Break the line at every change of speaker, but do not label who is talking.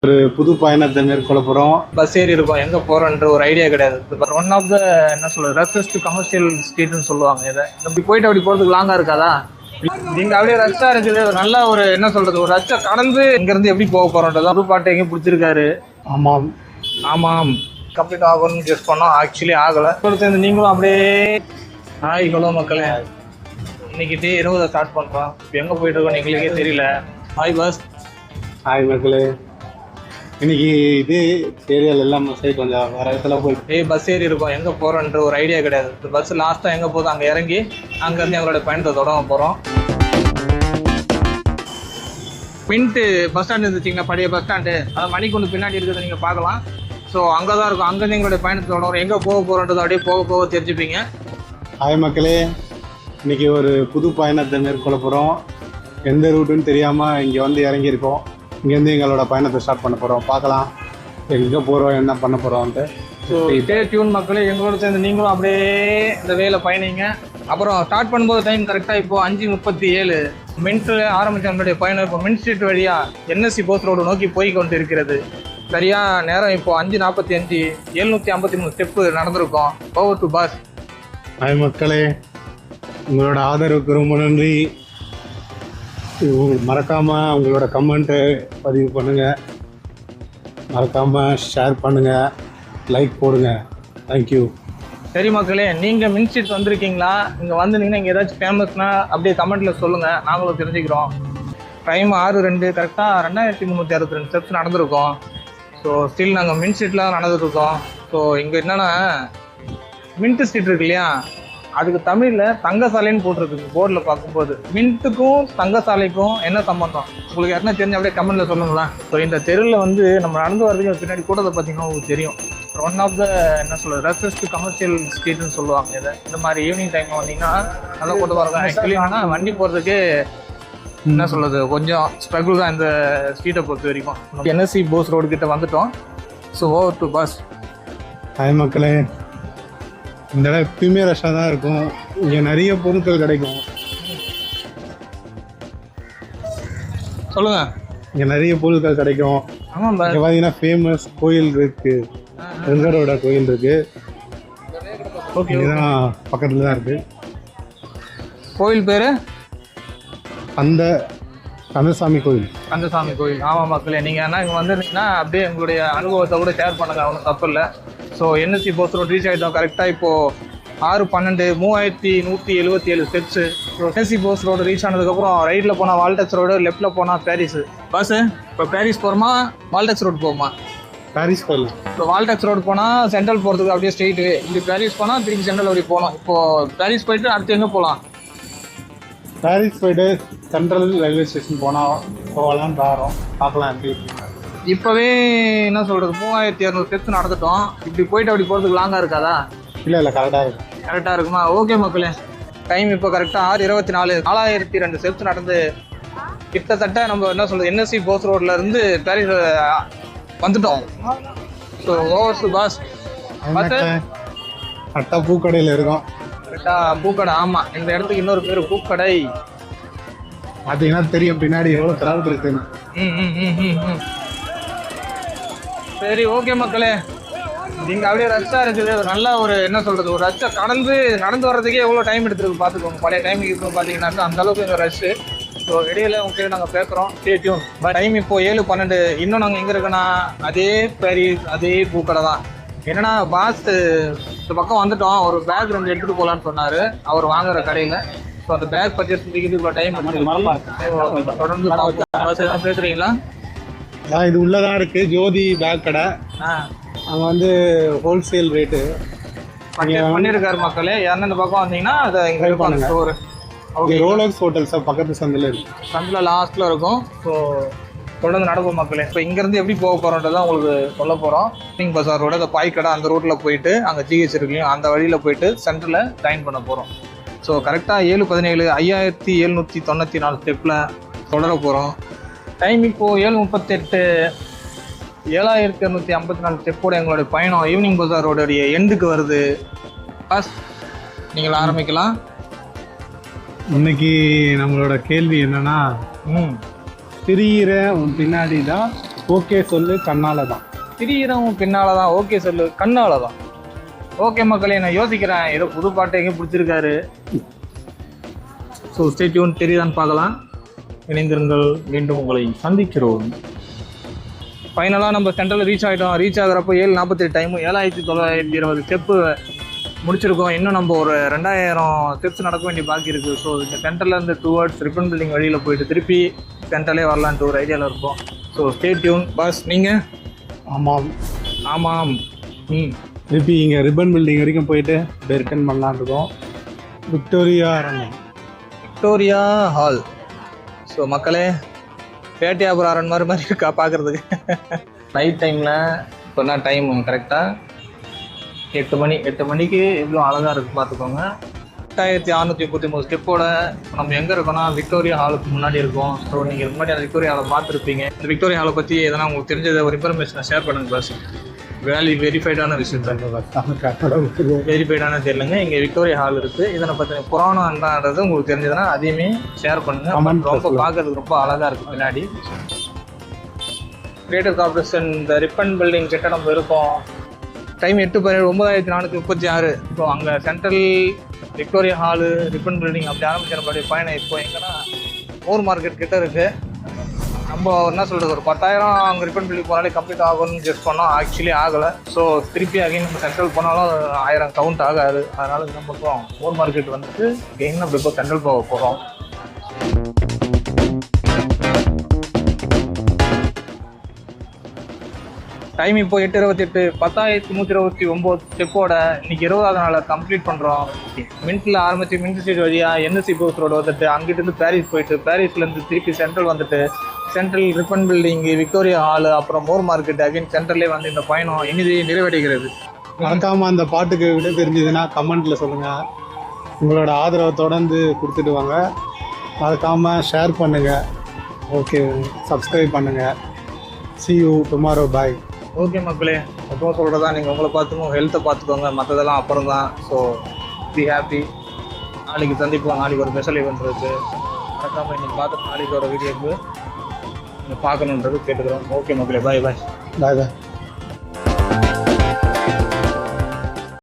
ஒரு புது பயணத்தை மேற்கொள்ள போகிறோம்.
பஸ் ஏறி இருக்கும், எங்கே போகிறோன்ற ஒரு ஐடியா கிடையாது. ஒன் ஆஃப் த என்ன சொல்கிறது ரஷ்ஷஸ்ட் கமர்ஷியல் ஸ்ட்ரீட்னு சொல்லுவாங்க. இதை இப்படி போயிட்டு அப்படி போகிறதுக்கு லாங்காக இருக்காதா? நீங்கள் அப்படியே ரஷ்ஷாக இருக்குது. நல்ல ஒரு என்ன சொல்கிறது ஒரு ரஷ்ஷை கடந்து இங்கேருந்து எப்படி போக போகிறோன்றது ஒரு பாட்டு எங்கேயும் பிடிச்சிருக்காரு.
ஆமாம்
ஆமாம் கம்ப்ளீட் ஆகணும்னு கெஸ் பண்ணோம். ஆக்சுவலி ஆகலை. சேர்ந்து நீங்களும் அப்படியே ஹாய் ஹலோ மக்களே, இன்னைக்கு டே 20 ஸ்டார்ட் பண்ணுறோம். இப்போ எங்கே போயிட்டு இருக்கோம் எங்களுக்கே தெரியல. Hi bus.
ஹாய் மக்களே, இன்னைக்கு இது ஏரியாவில் எல்லாம் சைடு கொஞ்சம் வேறு இடத்துல போய்
பஸ் ஏறி இருக்கோம், எங்கே போகிறோன்ற ஒரு ஐடியா கிடையாது. இந்த பஸ் லாஸ்ட்டாக எங்கே போதும் அங்கே இறங்கி அங்கேருந்து எங்களோட பயணத்தை தொடங்க போகிறோம். மின்ட்டு பஸ் ஸ்டாண்டு இருந்துச்சிங்கன்னா பழைய பஸ் ஸ்டாண்டு, அதை மணிக்கு பின்னாடி இருக்கிறத நீங்கள் பார்க்கலாம். ஸோ அங்கே தான் இருக்கும். அங்கேருந்து எங்களுடைய பயணத்தை தொடரும். எங்கே போக போகிறோன்றது அப்படியே போக போக தெரிஞ்சுப்பீங்க.
ஹாய் மக்களே, இன்னைக்கு ஒரு புது பயணத்தை மேற்கொள்ள போகிறோம். எந்த ரூட்டுன்னு தெரியாமல் இங்கே வந்து இறங்கியிருக்கோம். இங்கேருந்து எங்களோட பயணத்தை ஸ்டார்ட் பண்ண போகிறோம். பார்க்கலாம் எங்கே போகிறோம், என்ன பண்ண போகிறோம்ட்டு.
ஸோ ஸ்டே டியூன் மக்களே, எங்களோட சேர்ந்து நீங்களும் அப்படியே இந்த வேலை பயணிங்க. அப்புறம் ஸ்டார்ட் பண்ணும்போது டைம் கரெக்டாக இப்போது 5:37 மின்ட்டில் ஆரம்பித்த நம்மளுடைய பயணம் இப்போ மின் ஸ்ட்ரீட் வழியாக என்எஸ்சி போஸ் ரோடு நோக்கி போய் கொண்டு இருக்கிறது. சரியாக நேரம் இப்போது 5:45 753 ஸ்டெப்பு நடந்திருக்கோம். Over to bus.
ஹாய் மக்களே, உங்களோட ஆதரவுக்கு ரொம்ப நன்றி. மறக்காமல் உங்களோட கமெண்ட்டு பதிவு பண்ணுங்கள், மறக்காமல் ஷேர் பண்ணுங்கள், லைக் போடுங்க. தேங்க்யூ.
சரி மக்களே, நீங்கள் மின் ஸ்ட்ரீட் வந்திருக்கீங்களா? இங்கே வந்துருந்தீங்கன்னா இங்கே ஏதாச்சும் ஃபேமஸ்னால் அப்படியே கமெண்ட்டில் சொல்லுங்கள், நாங்களும் தெரிஞ்சுக்கிறோம். டைம் 6:02 கரெக்டாக 2362 ஸ்டெப்ஸ் நடந்திருக்கோம். ஸோ ஸ்டில் நாங்கள் மின் ஸ்ட்ரீட்டில் நடந்துட்டுருக்கோம். ஸோ இங்கே என்னென்னா மின்ட்டு ஸ்ட்ரீட் இருக்கு இல்லையா, அதுக்கு தமிழில் தங்கசாலைன்னு போட்டிருக்கு போர்டில் பார்க்கும்போது. மின்ட்டுக்கும் தங்கசாலைக்கும் என்ன சம்பந்தம் உங்களுக்கு யாருன்னா தெரிஞ்சு அப்படியே கமெண்ட்டில் சொல்லுங்களேன். ஸோ இந்த தெருவில் வந்து நம்ம நடந்து வரதுக்கு பின்னாடி கூட்டத்தை பார்த்தீங்கன்னா உங்களுக்கு தெரியும். ஒன் ஆஃப் த என்ன சொல்கிறது ரஷ்ஷஸ்ட் கமர்ஷியல் ஸ்ட்ரீட்னு சொல்லுவாங்க. இதை இந்த மாதிரி ஈவினிங் டைமில் வந்தீங்கன்னா நல்லா கூட்டம் இருக்கும். ஆக்சுவலி ஆனால் வண்டி போகிறதுக்கு என்ன சொல்கிறது கொஞ்சம் ஸ்ட்ரகிள் தான் இந்த ஸ்ட்ரீட்டை பொறுத்த வரைக்கும். என்எஸ்சி போஸ் ரோடு கிட்ட வந்துட்டோம். So over to bus.
Hi மக்களே, இந்த இடம் எப்பயுமே ரஷ்ஷாக தான் இருக்கும். இங்கே நிறைய பொருட்கள் கிடைக்கும்.
சொல்லுங்கள்.
இங்கே நிறைய பொருட்கள் கிடைக்கும்.
ஆமாம்,
இங்கே பார்த்தீங்கன்னா ஃபேமஸ் கோயில் இருக்குது, வெங்கடோட கோயில் இருக்குது.
ஓகே,
இதுதான் பக்கத்தில் தான் இருக்குது.
கோயில் பேர்
அந்த கந்தசாமி கோயில்.
கந்தசாமி கோயில். ஆமாம் மக்களே, நீங்கள் என்ன இங்கே வந்துருந்தீங்கன்னா அப்படியே உங்களுடைய அனுபவத்தை கூட ஷேர் பண்ணுங்கள், ஒன்றும் தப்பு இல்லை. So NSC Bose road reach ஆகிட்டோம். கரெக்டாக இப்போது 6:12 3177 steps. So NSC Bose road reach ஆனதுக்கப்புறம் ரைட்டில் போனால் வால்டெக்ஸ் ரோடு, லெஃப்ட்டில் போனால் பாரிஸு. பஸ்ஸு இப்போ பாரிஸ் போகிறோமா வால்டெக்ஸ் ரோடு போகுமா?
பாரிஸ் கோயில்.
இப்போ வால்டெக்ஸ் ரோடு போனால் சென்ட்ரல் போகிறதுக்கு அப்படியே ஸ்ட்ரெயிட்டு, இப்படி பாரிஸ் போனால் திருப்பி சென்ட்ரல் அப்படி போகணும். இப்போது பாரிஸ் போயிட்டு அடுத்து எங்கே போகலாம்?
பாரிஸ் போயிட்டு சென்ட்ரல் ரயில்வே ஸ்டேஷன் போகலான்னு வரோம். பார்க்கலாம் எப்படி.
இப்போவே என்ன சொல்கிறது 3200 ஸ்டெப்ஸ் நடந்துட்டோம். இப்படி போயிட்டு அப்படி போகிறதுக்கு லாங்காக இருக்காதா?
இல்லை கரெக்டாக இருக்கும்.
கரெக்டாக இருக்குமா? ஓகே மக்களே, டைம் இப்போ கரெக்டாக 6:24 4002 ஸ்டெப்ஸ் நடந்து கிட்டத்தட்ட நம்ம என்ன சொல்கிறது என்எஸ்சி போஸ் ரோட்ல இருந்து பாரிஸ் வந்துட்டோம். So over to bus.
கரெக்டாக பூக்கடையில் இருக்கோம்.
கரெக்டாக பூக்கடை. ஆமாம், இந்த இடத்துக்கு இன்னொரு பேர் பூக்கடை.
பார்த்தீங்கன்னா தெரியும் பின்னாடி எவ்வளோ கிராமத்தில் இருக்குன்னு.
சரி ஓகே மக்களே, நீங்கள் அப்படியே ரஷ்ஷாக இருக்குது. நல்ல ஒரு என்ன சொல்கிறது ஒரு ரஷ்ஷை நடந்து வர்றதுக்கே எவ்வளோ டைம் எடுத்துருக்கு பார்த்துக்கோங்க. பழைய டைமுக்கு இப்போ பார்த்தீங்கன்னா அந்தளவுக்கு எங்கள் ரஷ்ஷு. ஸோ இடையில உங்ககிட்ட நாங்கள் பேசுகிறோம். Stay tune. டைம் இப்போது 7:12. இன்னும் நாங்கள் எங்கே இருக்கோன்னா அதே பாரிஸ் அதே பூக்கடை தான். என்னன்னா பாஸ் இந்த பக்கம் வந்துட்டோம். ஒரு பேக் 2 எடுத்துகிட்டு போகலான்னு சொன்னார் அவர் வாங்குற கடையில். ஸோ அந்த பேக் பர்ச்சேஸ் பண்ணிக்கிட்டு இவ்வளோ டைம் தொடர்ந்து பேசுகிறீங்களா?
இது உள்ளதான் இருக்கு ஜோதி பேக் கடை. அங்கே வந்து ஹோல்சேல் ரேட்டு
பண்ணியிருக்காரு மக்களே. யாருன்னு இந்த பக்கம் வந்தீங்கன்னா அதை இங்கே இருப்பாங்க ஸ்டோரு.
ஓகே, ரோலக்ஸ் ஹோட்டல்ஸ் பக்கத்து சந்தில் இருக்கு.
சந்தில் லாஸ்ட்டில் இருக்கும். ஸோ தொடர்ந்து நடக்கும் மக்களே. இப்போ இங்கேருந்து எப்படி போக போகிறோன்றதான் உங்களுக்கு சொல்ல போகிறோம். கிங் பஜார் ரோடு அந்த பாய்க்கடை அந்த ரோட்டில் போயிட்டு அங்கே ஜிஹெச் இருக்குலையும் அந்த வழியில் போயிட்டு சென்டரில் ஜாயின் பண்ண போகிறோம். ஸோ கரெக்டாக 7:17 5794 ஸ்டெப்பில் தொடர போகிறோம். டைம் இப்போது 7:38 7254 ஸ்டெப்போட எங்களுடைய பயணம் ஈவினிங் பஜார் ரோடுடைய எண்டுக்கு வருது. பஸ் நீங்கள் ஆரம்பிக்கலாம்.
இன்னைக்கு நம்மளோட கேள்வி என்னன்னா, தெரிகிற உன் பின்னாடி தான் ஓகே சொல்லு கண்ணால தான்.
திரியிறவன் பின்னால தான், ஓகே சொல்லு கண்ணால தான். ஓகே மக்களே, நான் யோசிக்கிறேன் ஏதோ புது பாட்டு எங்கே பிடிச்சிருக்காரு. ஸோ ஸ்டே டியூன், தெரியுதான்னு பார்க்கலாம். இணைந்திருங்கள், மீண்டும் உங்களை சந்திக்கிறோம். ஃபைனலாக நம்ம சென்டரில் ரீச் ஆகிட்டோம். ரீச் ஆகிறப்போ 7:48 டைமு, 7920 ஸ்டெப்பு முடிச்சிருக்கோம். இன்னும் நம்ம ஒரு 2000 ஸ்டெப்ஸ் நடக்க வேண்டிய பாக்கி இருக்குது. ஸோ இந்த சென்டர்லேருந்து டுவர்ட்ஸ் ரிப்பன் பில்டிங் வழியில் போயிட்டு திருப்பி சென்டர்லேயே வரலான்ட்டு ஒரு ஐடியாவில் இருப்போம். So stay tune boss. நீங்கள்?
ஆமாம்
ஆமாம்.
திருப்பி இங்கே ரிப்பன் பில்டிங் வரைக்கும் போயிட்டு ரிட்டர்ன் பண்ணலான்னு இருக்கோம். Victoria
hall. ஸோ மக்களே, பேட்டையாபுரம் அரண்மனை மாதிரி இருக்கா பார்க்குறதுக்கு. நைட் டைமில் இப்போ என்ன டைம் கரெக்டாக 8 மணி. 8 மணிக்கு எவ்வளோ அழகாக இருக்குது பார்த்துக்கோங்க. 8633 ஸ்டெப்போட நம்ம எங்கே இருக்கோம்னா விக்டோரியா ஹாலுக்கு முன்னாடி இருக்கோம். ஸோ நீங்கள் முன்னாடி அந்த விக்டோரியா ஹாலை பார்த்துருப்பீங்க. இந்த விக்டோரியா ஹாலை பற்றி எதனா உங்களுக்கு தெரிஞ்சதை ஒரு இன்ஃபர்மேஷனை ஷேர் பண்ணுங்க பாஸ். வெரிஃபைடான விஷயம் தான். வெரிஃபைடான தெரியலங்க. இங்கே விக்டோரியா ஹால் இருக்குது. இதனை பற்றி புராணம் என்னன்றது உங்களுக்கு தெரிஞ்சதுன்னா அதையுமே ஷேர் பண்ணுங்கள். ரொம்ப பார்க்கறதுக்கு ரொம்ப அழகாக இருக்குது பின்னாடி. கிரேட்டர் கார்பரேஷன் இந்த ரிப்பன் பில்டிங் கிட்ட நம்ம இருக்கோம். டைம் 8:17, 9436. ஸோ அங்கே central Victoria hall ribbon building அப்படி ஆரம்பிக்கிற மாதிரி பயணம் இப்போ எங்கன்னா மூர் மார்க்கெட் கிட்ட இருக்குது. நம்ம என்ன சொல்கிறது, ஒரு 10,000 அங்கே ரிப்பன் பில்டிங் போனாலே கம்ப்ளீட் ஆகும்னு கெஸ் பண்ணோம். ஆக்சுவலி ஆகலை. ஸோ திருப்பி அகைன் நம்ம சென்ட்ரல் போனாலும் 1000 கவுண்ட் ஆகாது. அதனால் நம்ம பக்கம் மூர் மார்க்கெட் வந்துட்டு கெயின் நம்ம இப்போ சென்ட்ரல் போக போகிறோம். டைம் இப்போ 8:28, 10,129 ஸ்டெப்போட இன்னைக்கு 20வது நாளை கம்ப்ளீட் பண்ணுறோம். மின்ட்டில் ஆரம்பித்து மின்ட் ஸ்ட்ரீட் வழியாக என்எஸ்சி போஸ் ரோடு வந்துட்டு அங்கிட்டு பாரிஸ் போயிட்டு, பாரிஸ்லேருந்து திருப்பி சென்ட்ரல் வந்துட்டு central ribbon building, Victoria hall, அப்புறம் மோர் மார்க்கெட் அகைன் சென்ட்ரல்லே வந்து இந்த பயணம் இனிதே நிறைவடைகிறது.
மறக்காமல் அந்த பாட்டுக்கு விட தெரிஞ்சதுன்னா கமெண்ட்டில் சொல்லுங்கள். உங்களோட ஆதரவை தொடர்ந்து கொடுத்துட்டு வாங்க. மறக்காமல் ஷேர் பண்ணுங்கள். ஓகே, சப்ஸ்கிரைப் பண்ணுங்கள். see you tomorrow, bye.
Okay மக்களே, எப்பவும் சொல்கிறதா, நீங்கள் உங்களை பார்த்துக்கோங்க, ஹெல்த்தை பார்த்துக்கோங்க, மற்றதெல்லாம் அப்புறம் தான். So be happy. நாளைக்கு சந்திப்போம். நாளைக்கு ஒரு ஸ்பெஷல் ஈவெண்ட் இருக்குது. மறக்காமல் இன்றைக்கி பார்த்து நாளைக்கு ஒரு வீடியோக்கு நீங்கள் பார்க்கணுன்றது கேட்டுக்கிறோம். ஓகே மக்களே, பாய் பாய்.